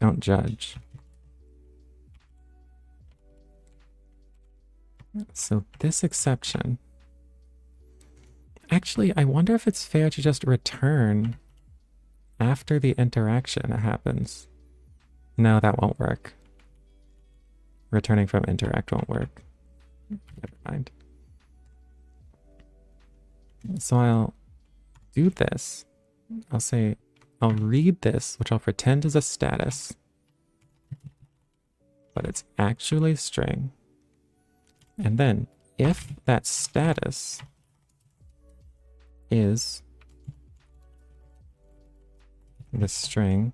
don't judge. So this exception. Actually, I wonder if it's fair to just return after the interaction happens. No, that won't work. Returning from interact won't work. Never mind. So I'll do this. I'll say, I'll read this, which I'll pretend is a status, but it's actually string. And then if that status is the string,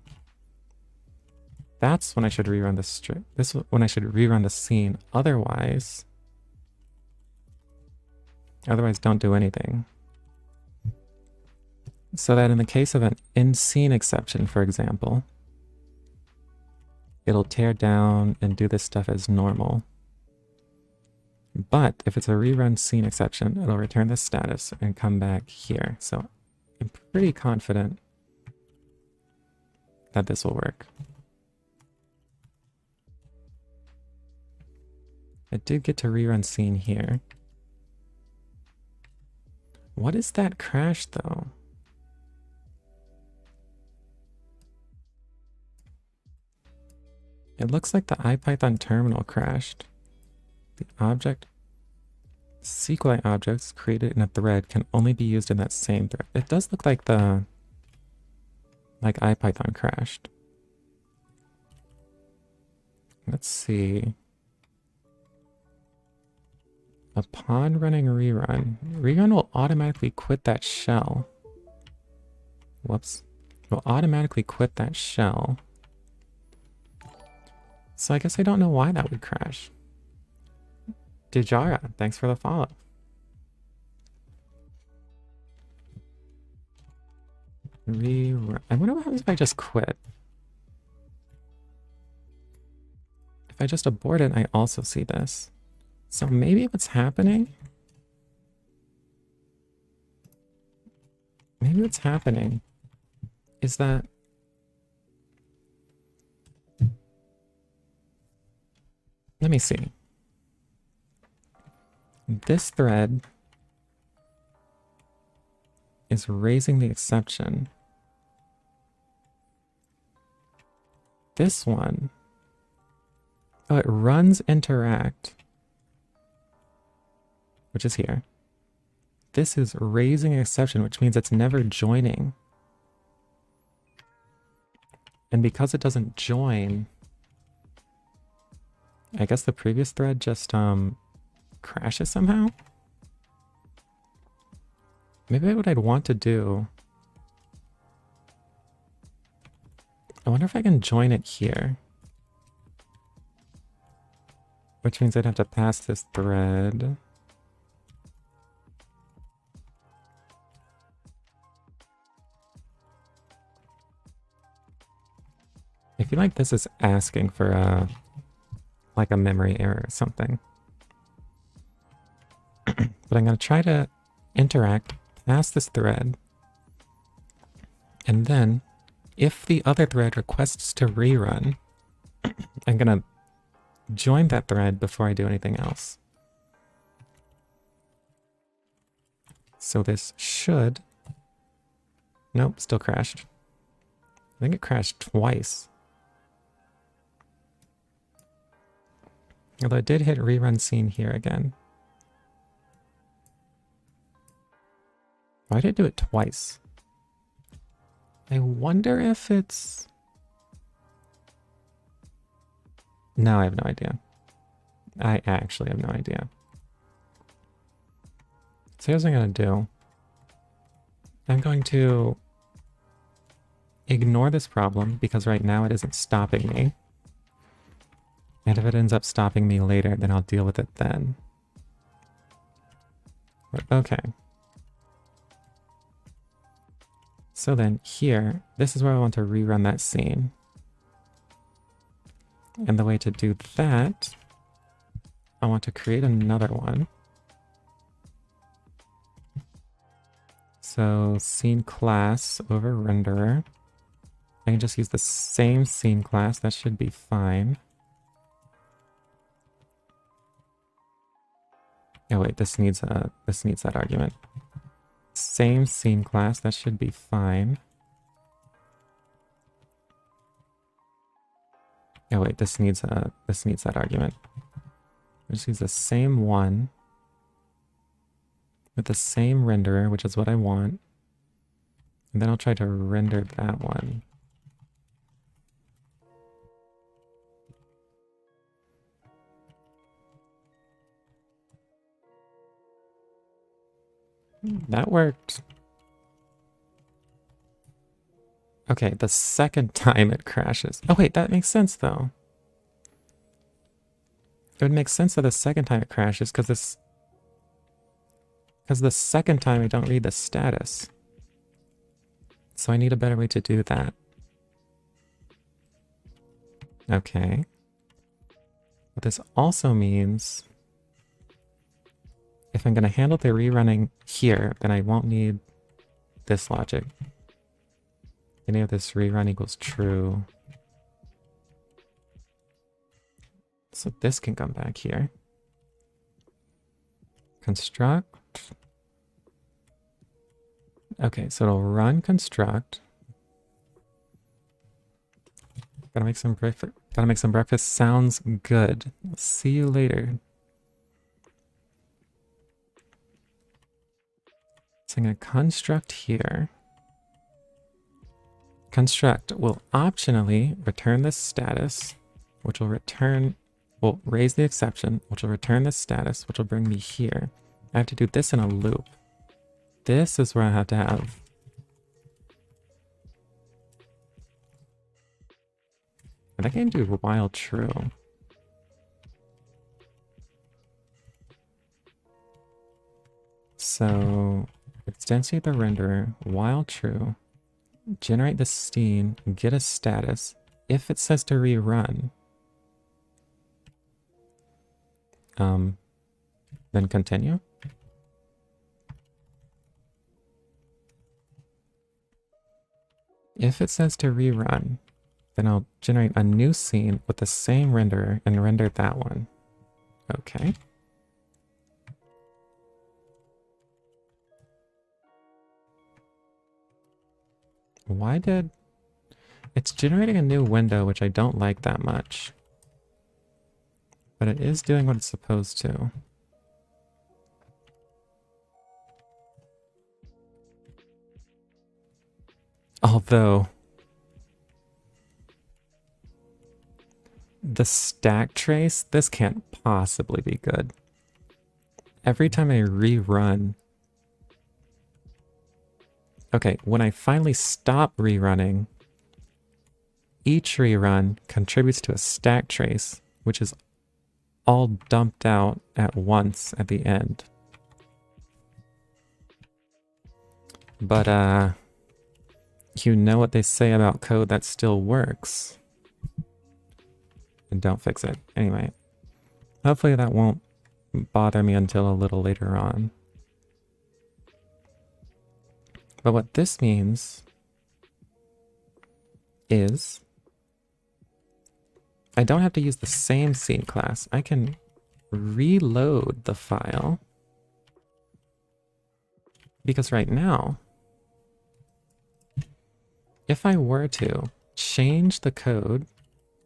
that's when I should rerun the string. This is when I should rerun the scene. Otherwise, don't do anything. So that in the case of an in-scene exception, for example, it'll tear down and do this stuff as normal. But if it's a rerun scene exception, it'll return the status and come back here. So I'm pretty confident that this will work. I did get to rerun scene here. What is that crash though? It looks like the IPython terminal crashed. The object SQLite objects created in a thread can only be used in that same thread. It does look like IPython crashed. Let's see. Upon running rerun will automatically quit that shell. Whoops. It will automatically quit that shell. So I guess I don't know why that would crash. Dijara, thanks for the follow. Rerun. I wonder what happens if I just quit. If I just abort it, I also see this. So maybe what's happening is that let me see. This thread is raising the exception. This one, oh, it runs interact, which is here. This is raising an exception, which means it's never joining. And because it doesn't join, I guess the previous thread just crashes somehow? Maybe what I'd want to do, I wonder if I can join it here. Which means I'd have to pass this thread. I feel like this is asking for a memory error or something. But I'm going to try to interact past this thread. And then, if the other thread requests to rerun, I'm going to join that thread before I do anything else. So this should... Nope, still crashed. I think it crashed twice. Although it did hit rerun scene here again. Why did it do it twice? I wonder if it's... No, I have no idea. I actually have no idea. So here's what I'm going to do. I'm going to ignore this problem because right now it isn't stopping me. And if it ends up stopping me later, then I'll deal with it then. But okay. So then here, this is where I want to rerun that scene. And the way to do that, I want to create another one. So scene class over renderer. I can just use the same scene class. That should be fine. Oh wait, this needs that argument. Same scene class. That should be fine. Oh wait, this needs that argument. I just use the same one with the same renderer, which is what I want. And then I'll try to render that one. That worked. Okay, the second time it crashes. Oh wait, that makes sense though. It would make sense that the second time it crashes because the second time I don't read the status. So I need a better way to do that. Okay. But this also means if I'm going to handle the rerunning here, then I won't need this logic. Any of this rerun equals true. So this can come back here. Construct. Okay, so it'll run construct. Gotta make some breakfast. Sounds good. See you later. So I'm gonna construct here. Construct will optionally return this status, which will raise the exception, which will return this status, which will bring me here. I have to do this in a loop. This is where I have to have. I think I can do while true. So instantiate the renderer while true. Generate the scene, get a status. If it says to rerun, then continue. If it says to rerun, then I'll generate a new scene with the same renderer and render that one. Okay. Why did... It's generating a new window, which I don't like that much. But it is doing what it's supposed to. Although... the stack trace, this can't possibly be good. Every time I rerun... Okay, when I finally stop rerunning, each rerun contributes to a stack trace, which is all dumped out at once at the end. But, you know what they say about code that still works. And don't fix it. Anyway, hopefully that won't bother me until a little later on. But what this means is I don't have to use the same scene class. I can reload the file. Because right now, if I were to change the code,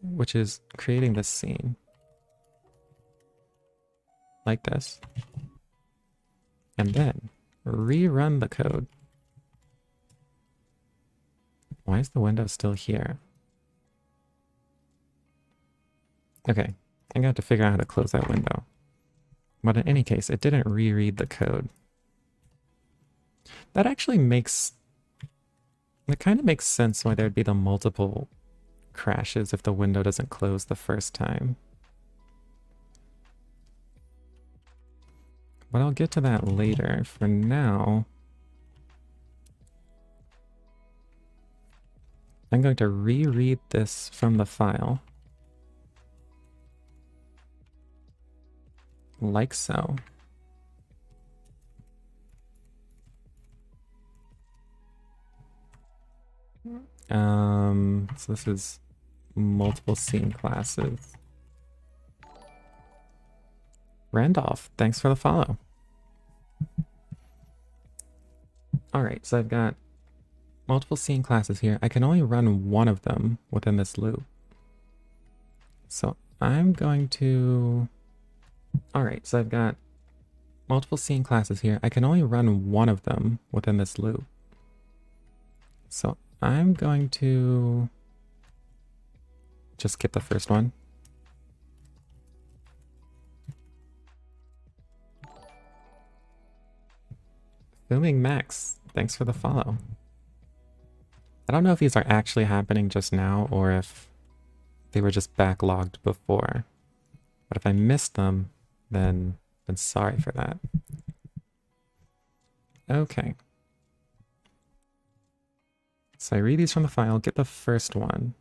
which is creating this scene, like this, and then rerun the code. Why is the window still here? Okay, I'm gonna have to figure out how to close that window. But in any case, it didn't reread the code. That actually makes... It kind of makes sense why there'd be the multiple crashes if the window doesn't close the first time. But I'll get to that later. For now, I'm going to reread this from the file. Like so. So this is multiple scene classes. Randolph, thanks for the follow. All right, so I've got multiple scene classes here. I can only run one of them within this loop. So I'm going to... All right, so I've got multiple scene classes here. I can only run one of them within this loop. So I'm going to just skip the first one. Filming Max, thanks for the follow. I don't know if these are actually happening just now or if they were just backlogged before. But if I missed them, then sorry for that. Okay. So I read these from the file, get the first one,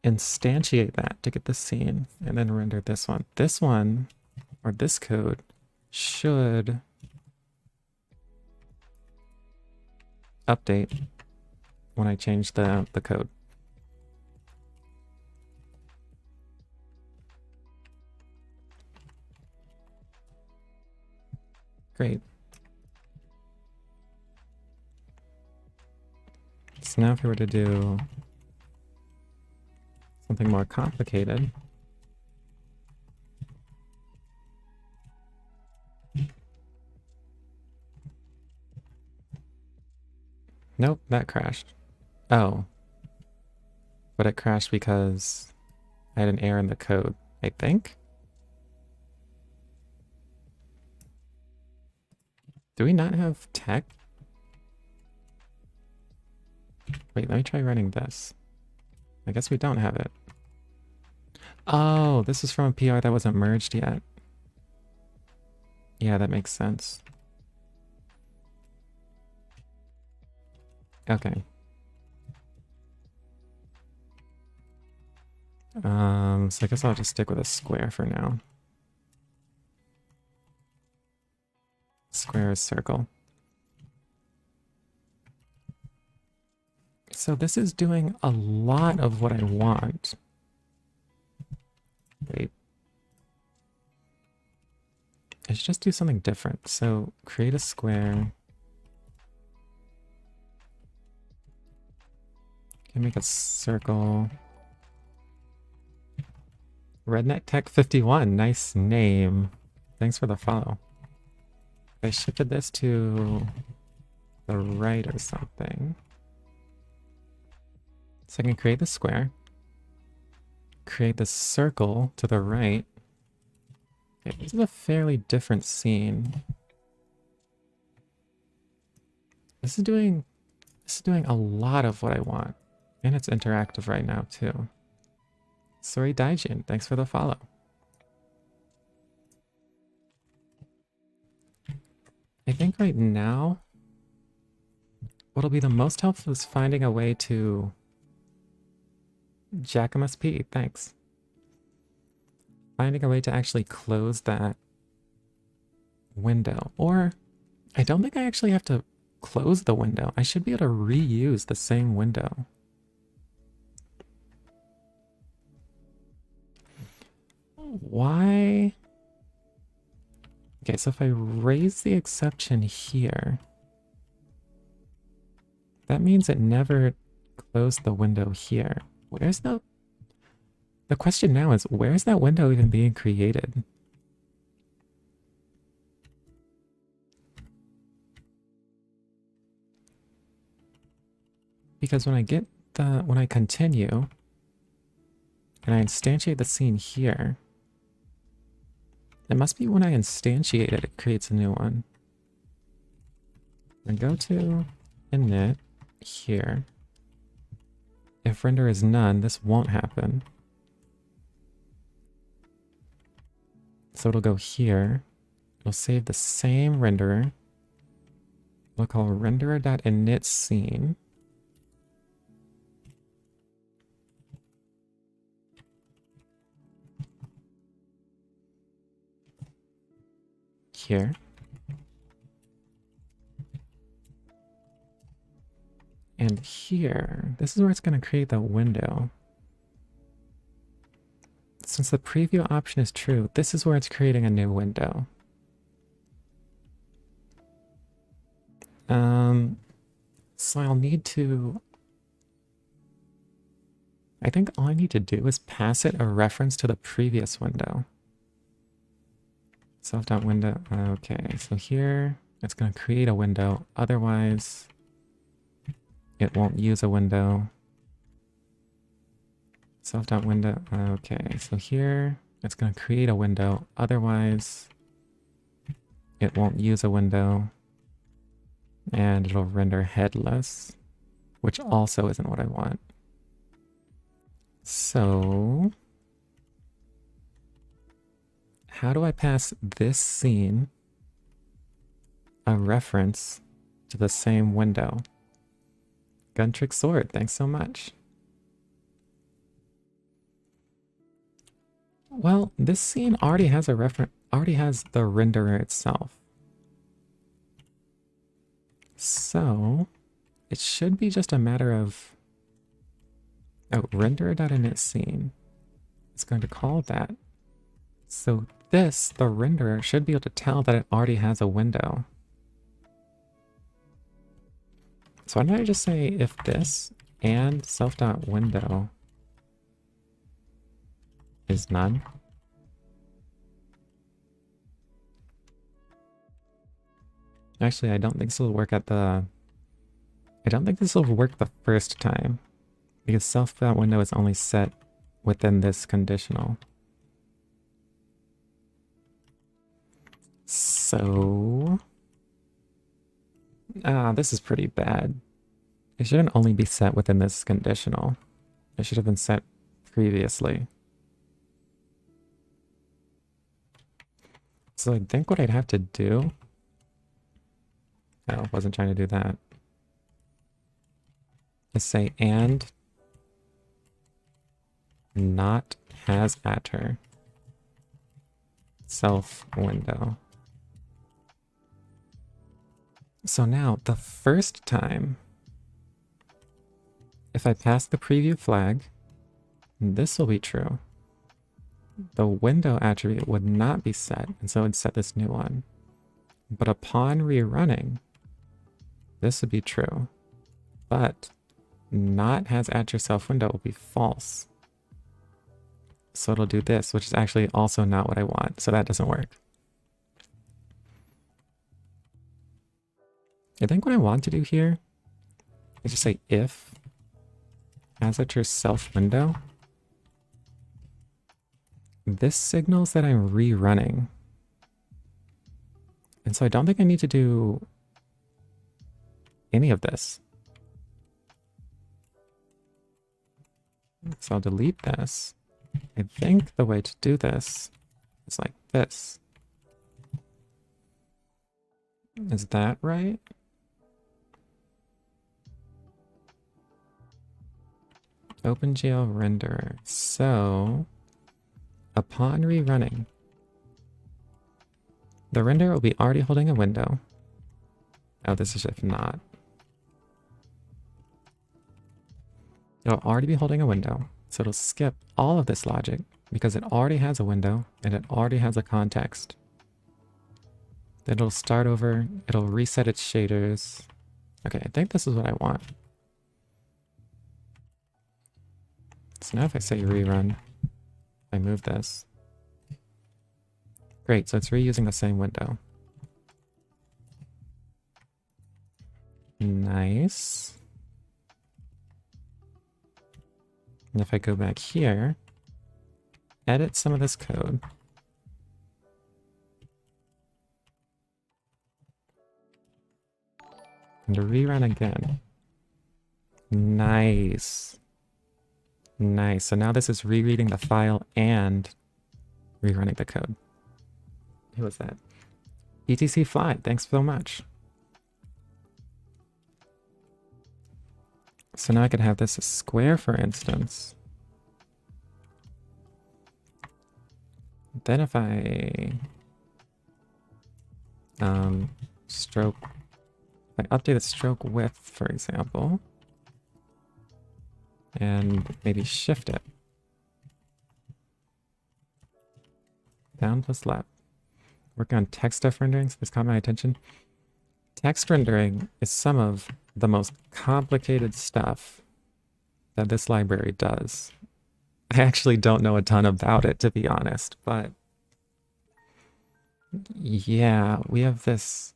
instantiate that to get the scene, and then render this one. This one, or this code, should update when I change the code. Great. So now if we were to do something more complicated, nope, that crashed. Oh, but it crashed because I had an error in the code, I think. Do we not have tech? Wait, let me try running this. I guess we don't have it. Oh, this is from a PR that wasn't merged yet. Yeah, that makes sense. Okay. So I guess I'll just stick with a square for now. Square is circle. So this is doing a lot of what I want. Wait. I should just do something different. So create a square. Can make a circle. Redneck Tech 51, nice name. Thanks for the follow. If I shifted this to the right or something. So I can create the square. Create the circle to the right. Okay, this is a fairly different scene. This is doing a lot of what I want. And it's interactive right now too. Sorry, Daijin, thanks for the follow. I think right now, what'll be the most helpful is finding a way to... Jackamus P, thanks. Finding a way to actually close that window. Or, I don't think I actually have to close the window. I should be able to reuse the same window. Why? Okay, so if I raise the exception here, that means it never closed the window here. Where's the question now is, where's that window even being created? Because when I continue, and I instantiate the scene here, it must be when I instantiate it, it creates a new one. And go to init here. If render is none, this won't happen. So it'll go here. It'll save the same renderer. We'll call renderer.init scene. Here. And And here, this is where it's going to create the window. Since the preview option is true, this is where it's creating a new window. So I'll need to... I think all I need to do is pass it a reference to the previous window. Self.window. Okay, so here it's going to create a window. Otherwise, it won't use a window. Self.window. Okay, so here it's going to create a window. Otherwise, it won't use a window. And it'll render headless, which also isn't what I want. So, how do I pass this scene a reference to the same window? Gun Trick Sword, thanks so much. Well, this scene already has a reference, already has the renderer itself. So, it should be just a matter of, renderer.init scene. It's going to call that. So this, the renderer, should be able to tell that it already has a window. So why don't I just say if this and self.window is none? Actually, I don't think this will work at the... I don't think this will work the first time, because self.window is only set within this conditional. So... this is pretty bad. It shouldn't only be set within this conditional. It should have been set previously. So I think what I'd have to do... Oh, wasn't trying to do that. Is say and not has attr self window. So now the first time, if I pass the preview flag, this will be true. The window attribute would not be set, and so it'd set this new one. But upon rerunning, this would be true. But not has attr self window will be false. So it'll do this, which is actually also not what I want. So that doesn't work. I think what I want to do here is just say if as attr self window, this signals that I'm rerunning. And so I don't think I need to do any of this. So I'll delete this. I think the way to do this is like this. Is that right? OpenGL renderer. So upon rerunning, the renderer will be already holding a window. Oh, this is if not. It'll already be holding a window, so it'll skip all of this logic because it already has a window and it already has a context. Then it'll start over, it'll reset its shaders. Okay, I think this is what I want. So now if I say rerun, I move this. Great, so it's reusing the same window. Nice. And if I go back here, edit some of this code. And rerun again. Nice. Nice. So now this is rereading the file and rerunning the code. Who was that? ETC Fly, thanks so much. So now I could have this a square, for instance. Then if I stroke, if I update the stroke width, for example, and maybe shift it. Down plus left. Work on text stuff renderings. This caught my attention. Text rendering is some of the most complicated stuff that this library does. I actually don't know a ton about it, to be honest, but yeah, we have this.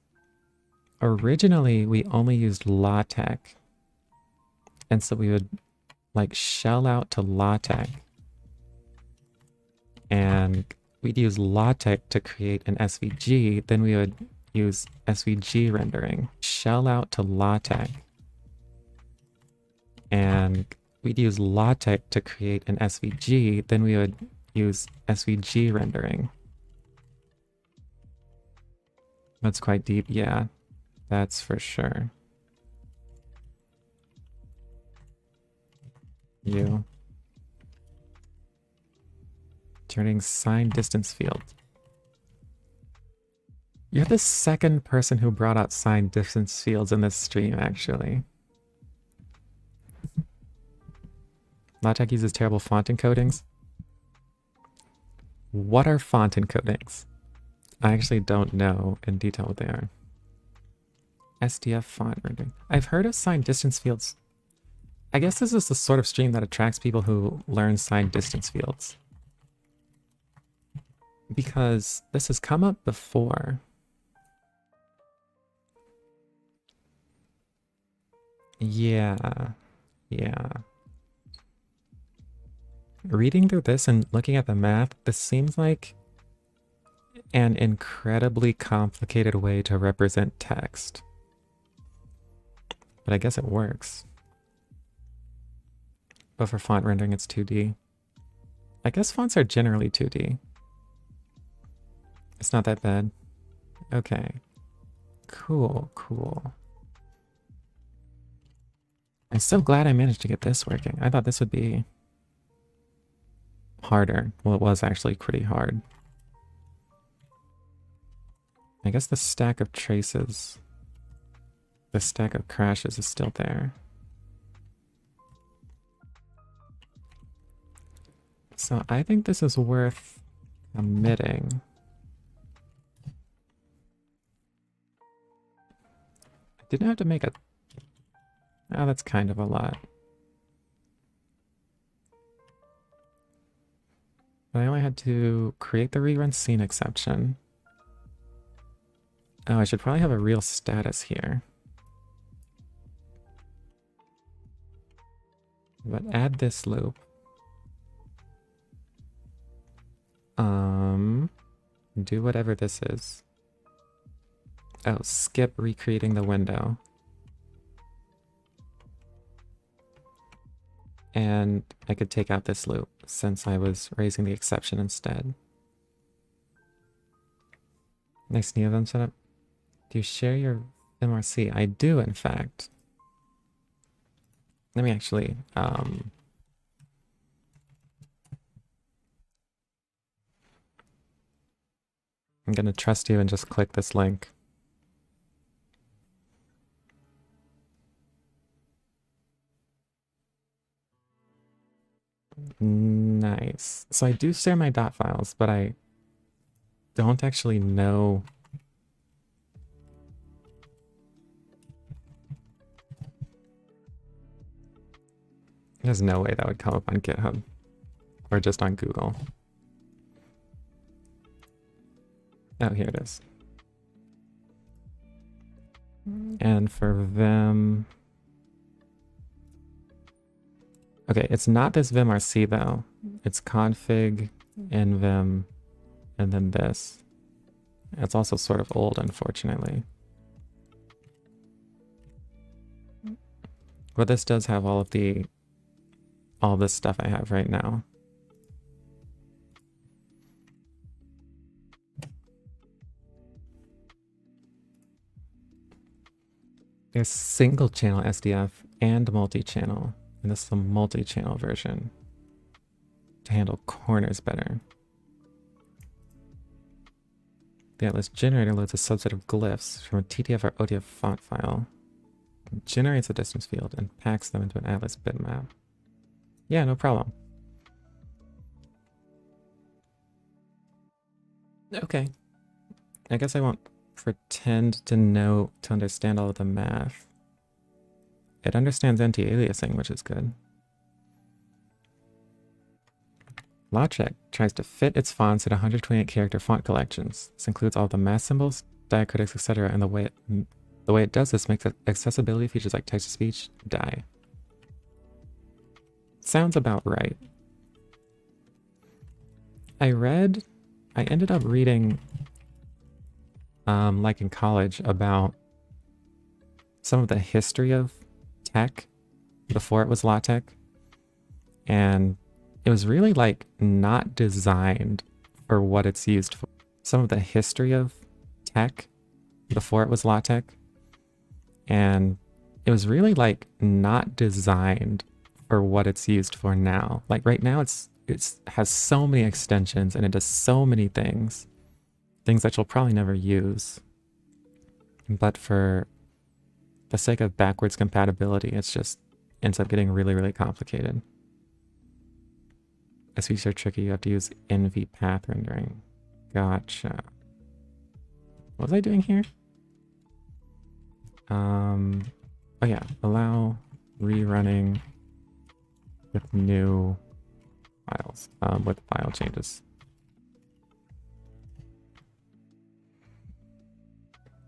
Originally, we only used LaTeX, and so we would like shell out to LaTeX, and we'd use LaTeX to create an SVG, then we would use SVG rendering, shell out to LaTeX, and we'd use LaTeX to create an SVG, then we would use SVG rendering. That's quite deep, yeah, that's for sure. You. Turning sign distance field. You're the second person who brought out sign distance fields in this stream, actually. LaTeX uses terrible font encodings. What are font encodings? I actually don't know in detail what they are. SDF font rendering. I've heard of sign distance fields. I guess this is the sort of stream that attracts people who learn sign distance fields. Because this has come up before. Yeah. Reading through this and looking at the math, this seems like an incredibly complicated way to represent text. But I guess it works. But for font rendering, it's 2D. I guess fonts are generally 2D. It's not that bad. Okay. Cool. I'm so glad I managed to get this working. I thought this would be harder. Well, it was actually pretty hard. I guess the stack of traces, the stack of crashes is still there. So I think this is worth omitting. I didn't have to make a... Oh, that's kind of a lot. But I only had to create the rerun scene exception. Oh, I should probably have a real status here. But add this loop. Do whatever this is. Oh, skip recreating the window. And I could take out this loop since I was raising the exception instead. Nice Neovim setup. Do you share your MRC? I do, in fact. Let me actually, I'm gonna trust you and just click this link. Nice. So I do share my dot files, but I don't actually know. There's no way that would come up on GitHub or just on Google. Oh, here it is. And for Vim... Okay, it's not this vimrc though. It's config, nvim, and then this. It's also sort of old, unfortunately. But this does have all this stuff I have right now. There's single channel SDF and multi-channel. And this is a multi-channel version to handle corners better. The Atlas generator loads a subset of glyphs from a TTF or OTF font file, generates a distance field, and packs them into an Atlas bitmap. Yeah, no problem. Okay. I guess I won't pretend to understand all of the math. It understands anti-aliasing, which is good. Logic tries to fit its fonts in 128 character font collections. This includes all the math symbols, diacritics, etc. And the way it does this makes accessibility features like text-to-speech die. Sounds about right. I ended up reading, like in college, about some of the history of tech before it was LaTeX. And it was really like not designed for what it's used for. Some of the history of tech before it was LaTeX. And it was really like not designed for what it's used for now. Like right now it's has so many extensions and it does so many things that you'll probably never use. But for the sake of backwards compatibility, it's just ends up getting really, really complicated. SVs are tricky. You have to use NV path rendering. Gotcha. What was I doing here? Oh yeah, allow rerunning with new files, with file changes.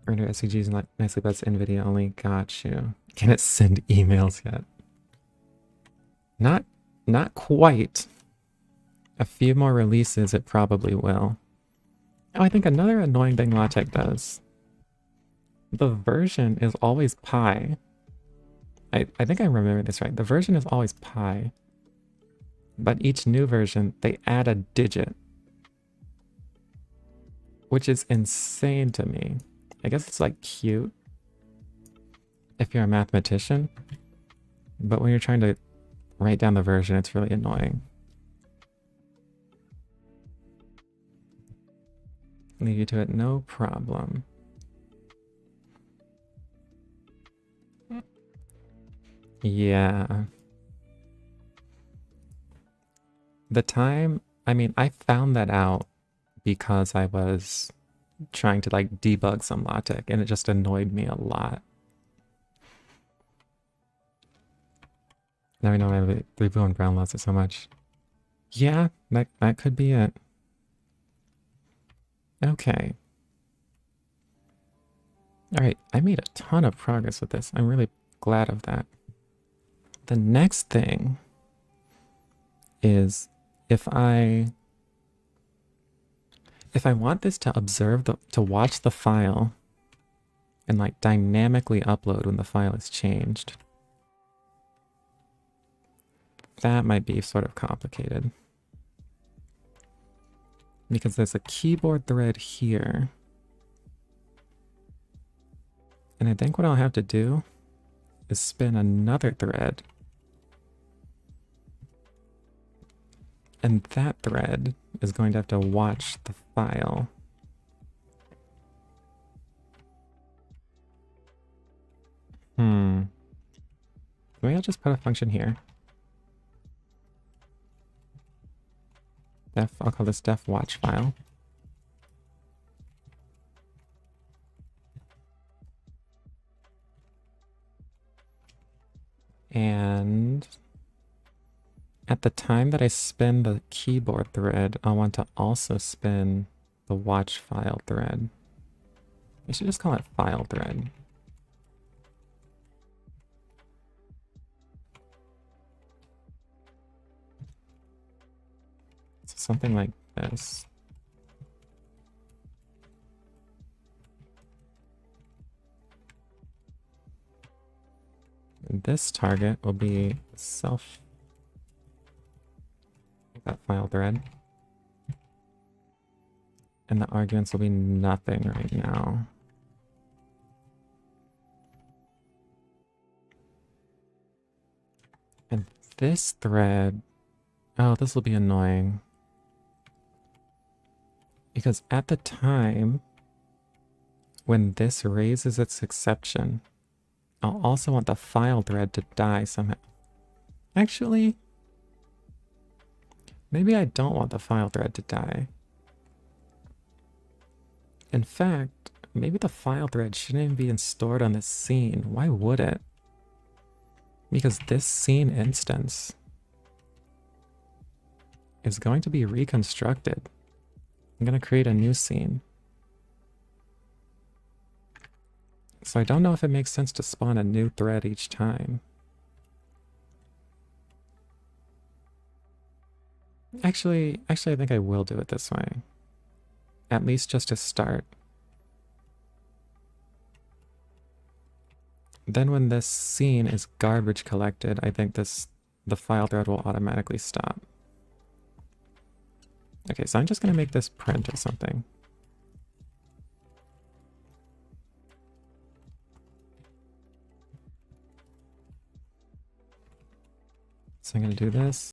Render SVGs and nicely, but it's NVIDIA only. Got you. Can it send emails yet? Not quite. A few more releases, it probably will. Oh, I think another annoying thing LaTeX does. The version is always pi. I think I remember this right. The version is always pi. But each new version, they add a digit. Which is insane to me. I guess it's like cute if you're a mathematician. But when you're trying to write down the version, it's really annoying. Leave you to it, no problem. Yeah. The time, I mean, I found that out because I was trying to like debug some LaTeX and it just annoyed me a lot. Now we know why 3 blue and brown loves it so much. Yeah, that could be it. Okay. Alright, I made a ton of progress with this. I'm really glad of that. The next thing is if I want this to observe to watch the file and like dynamically upload when the file is changed. That might be sort of complicated. Because there's a keyboard thread here. And I think what I'll have to do is spin another thread. And that thread is going to have to watch the file. Maybe I'll just put a function here. I'll call this def watch file. And at the time that I spin the keyboard thread, I want to also spin the watch file thread. I should just call it file thread. So something like this. And this target will be that file thread. And the arguments will be nothing right now. And this thread, oh, this will be annoying. Because at the time when this raises its exception, I'll also want the file thread to die somehow. Actually, Maybe I don't want the file thread to die. In fact, maybe the file thread shouldn't even be stored on this scene. Why would it? Because this scene instance is going to be reconstructed. I'm going to create a new scene. So I don't know if it makes sense to spawn a new thread each time. Actually, I think I will do it this way. At least just to start. Then when this scene is garbage collected, I think the file thread will automatically stop. Okay, so I'm just going to make this print or something. So I'm going to do this.